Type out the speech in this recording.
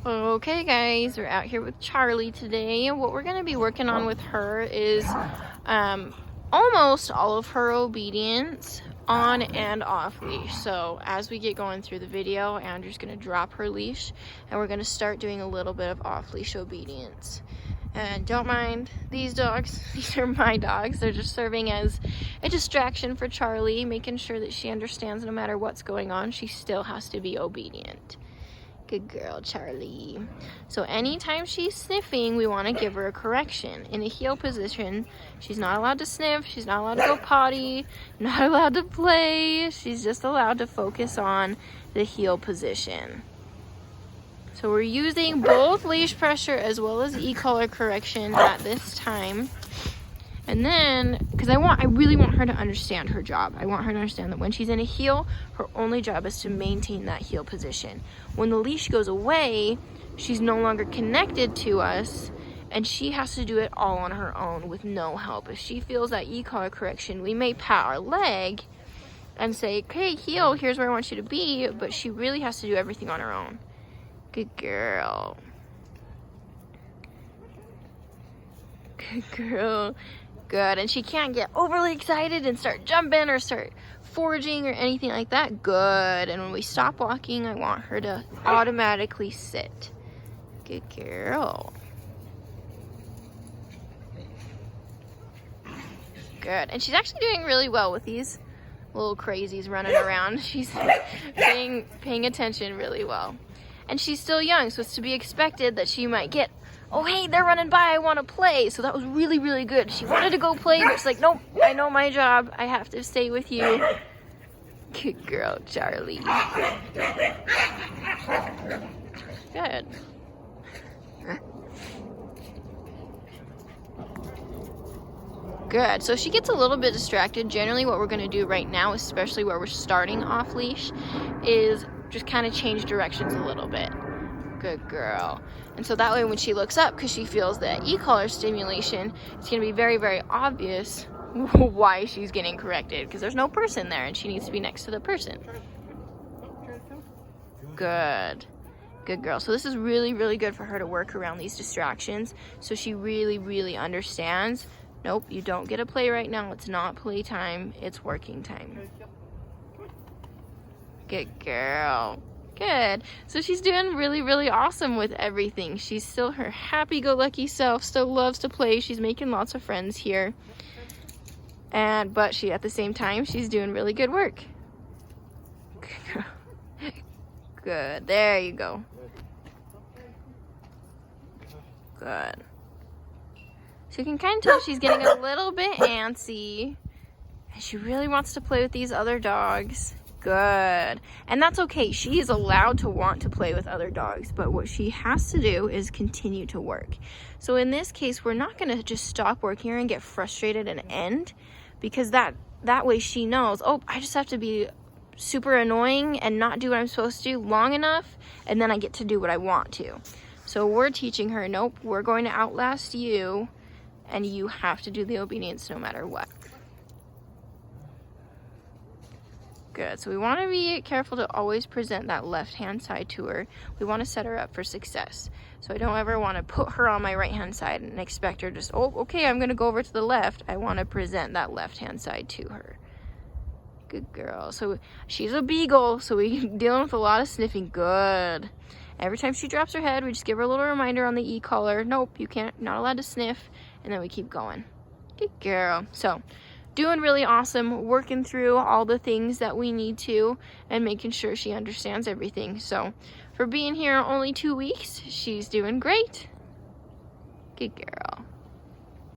Okay guys, we're out here with Charlie today. What we're going to be working on with her is almost all of her obedience on and off leash. So as we get going through the video, Andrew's going to drop her leash and we're going to start doing a little bit of off leash obedience. And don't mind these dogs, these are my dogs. They're just serving as a distraction for Charlie, making sure that she understands no matter what's going on, she still has to be obedient. Good girl, Charlie. So anytime she's sniffing, we want to give her a correction. In a heel position, she's not allowed to sniff, she's not allowed to go potty, not allowed to play. She's just allowed to focus on the heel position. So we're using both leash pressure as well as e-collar correction at this time. And then, because I really want her to understand her job. I want her to understand that when she's in a heel, her only job is to maintain that heel position. When the leash goes away, she's no longer connected to us, and she has to do it all on her own with no help. If she feels that e-collar correction, we may pat our leg and say, okay, heel, here's where I want you to be, but she really has to do everything on her own. Good girl. Good girl. Good. And she can't get overly excited and start jumping or start foraging or anything like that. Good. And when we stop walking, I want her to automatically sit. Good girl. Good. And she's actually doing really well with these little crazies running around. She's paying attention really well. And she's still young, so it's to be expected that she might get, oh, hey, they're running by, I want to play. So that was really, really good. She wanted to go play, but she's like, nope, I know my job. I have to stay with you. Good girl, Charlie. Good. Good. So she gets a little bit distracted. Generally, what we're going to do right now, especially where we're starting off leash, is just kind of change directions a little bit. Good girl. And so that way when she looks up, because she feels that e-collar stimulation, it's going to be very, very obvious why she's getting corrected, because there's no person there and she needs to be next to the person. Good. Good girl. So this is really, really good for her to work around these distractions, so she really, really understands, nope, you don't get to play right now. It's not playtime. It's working time. Good girl. Good. So she's doing really, really awesome with everything. She's still her happy-go-lucky self, still loves to play. She's making lots of friends here. But she, at the same time, she's doing really good work. Good. There you go. Good. So you can kind of tell she's getting a little bit antsy, and she really wants to play with these other dogs. Good. And that's okay. She is allowed to want to play with other dogs, but what she has to do is continue to work. So in this case, we're not going to just stop working here and get frustrated and end, because that way she knows, oh, I just have to be super annoying and not do what I'm supposed to do long enough, and then I get to do what I want to. So we're teaching her, nope, we're going to outlast you, and you have to do the obedience no matter what. Good. So we want to be careful to always present that left-hand side to her. We want to set her up for success. So I don't ever want to put her on my right-hand side and expect her just, oh, okay, I'm going to go over to the left. I want to present that left-hand side to her. Good girl. So she's a beagle, so we're dealing with a lot of sniffing. Good. Every time she drops her head, we just give her a little reminder on the e-collar. Nope, you can't, not allowed to sniff. And then we keep going. Good girl. So doing really awesome, working through all the things that we need to and making sure she understands everything. So for being here only 2 weeks, she's doing great. Good girl.